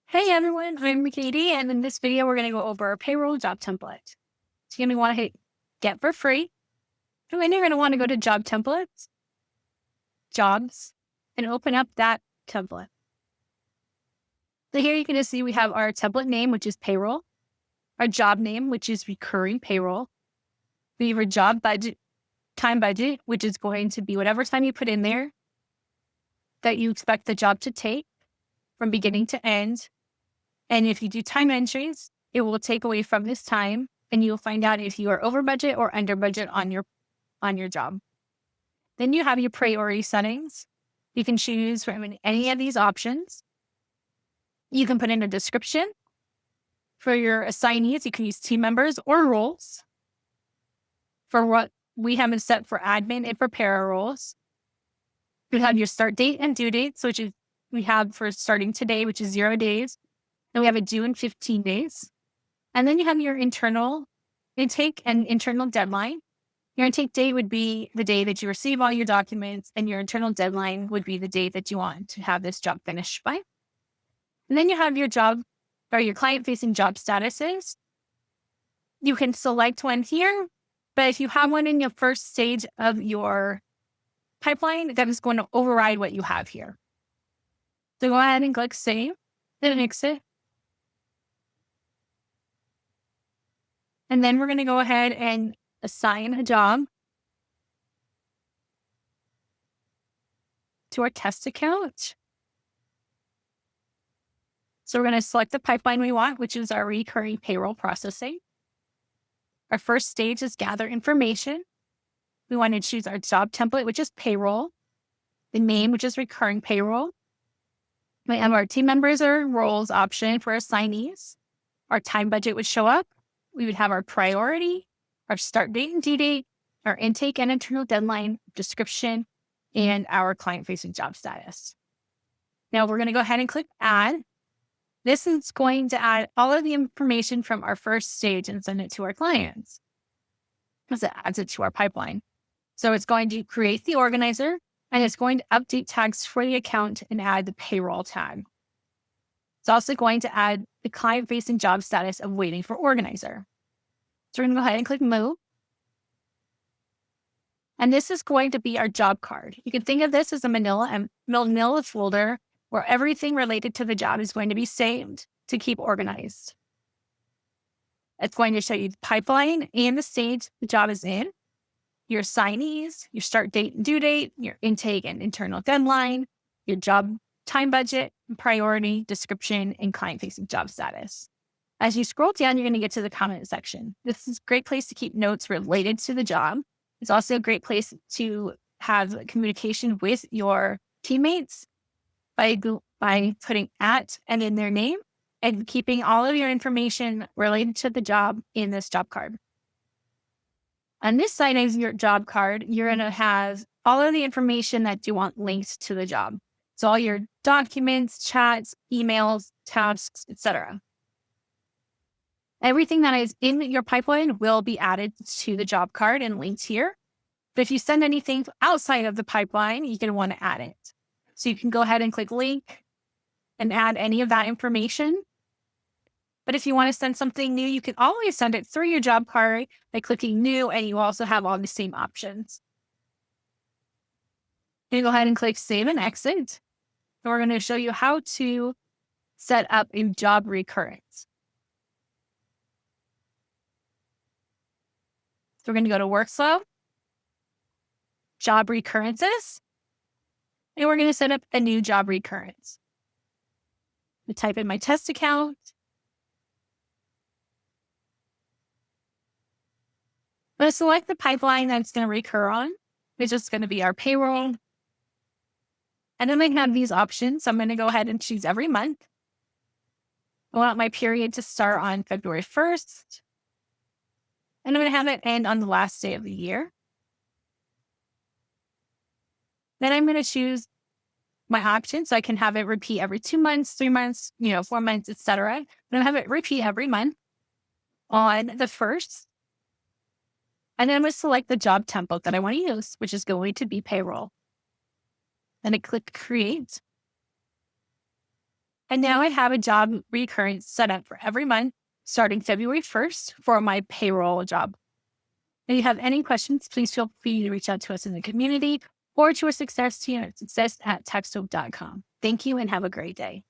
Hey everyone, I'm Katie, and in this video, we're going to go over our payroll job template. So you're going to want to hit get for free, and then you're going to want to go to job templates, jobs, and open up that template. So here you can just see we have our template name, which is payroll, our job name, which is recurring payroll. We have our job budget, time budget, which is going to be whatever time you put in there that you expect the job to take from beginning to end. And if you do time entries, it will take away from this time and you'll find out if you are over budget or under budget on your job. Then you have your priority settings. You can choose from any of these options. You can put in a description. For your assignees, you can use team members or roles. For what we have it set for admin and for payrolls, you have your start date and due dates, which is we have for starting today, which is 0 days. And we have a due in 15 days. And then you have your internal intake and internal deadline. Your intake date would be the day that you receive all your documents, and your internal deadline would be the date that you want to have this job finished by. And then you have your job or your client-facing job statuses. You can select one here, but if you have one in your first stage of your pipeline, that is going to override what you have here. So go ahead and click Save, then Exit. And then we're going to go ahead and assign a job to our test account. So we're going to select the pipeline we want, which is our recurring payroll processing. Our first stage is gather information. We want to choose our job template, which is payroll, the name, which is recurring payroll. We have our team members or roles option for assignees. Our time budget would show up. We would have our priority, our start date and due date, our intake and internal deadline, description, and our client-facing job status. Now we're going to go ahead and click Add. This is going to add all of the information from our first stage and send it to our clients, because it adds it to our pipeline. So it's going to create the organizer, and it's going to update tags for the account and add the payroll tag. It's also going to add the client-facing job status of waiting for organizer. So we're going to go ahead and click Move. And this is going to be our job card. You can think of this as a manila folder where everything related to the job is going to be saved to keep organized. It's going to show you the pipeline and the stage the job is in, your assignees, your start date and due date, your intake and internal deadline, your job time budget, priority, description, and client-facing job status. As you scroll down, you're going to get to the comment section. This is a great place to keep notes related to the job. It's also a great place to have communication with your teammates by putting at and in their name and keeping all of your information related to the job in this job card. On this side of your job card, you're going to have all of the information that you want linked to the job. So all your documents, chats, emails, tasks, etc. Everything that is in your pipeline will be added to the job card and linked here. But if you send anything outside of the pipeline, you're going to want to add it. So you can go ahead and click link and add any of that information. But if you want to send something new, you can always send it through your job card by clicking new, and you also have all the same options. You can go ahead and click Save and Exit. And we're going to show you how to set up a job recurrence. So we're going to go to Workflow, Job Recurrences, and we're going to set up a new job recurrence. I type in my test account. I'm going to select the pipeline that it's going to recur on, which is going to be our payroll. And then I have these options. So I'm going to go ahead and choose every month. I want my period to start on February 1st. And I'm going to have it end on the last day of the year. Then I'm going to choose my option so I can have it repeat every 2 months, 3 months, 4 months, etc. I'm going to have it repeat every month on the 1st. And then I'm going to select the job template that I want to use, which is going to be payroll. Then I click Create. And now I have a job recurrence set up for every month starting February 1st for my payroll job. If you have any questions, please feel free to reach out to us in the community or to our success team at success@taxdome.com. Thank you and have a great day.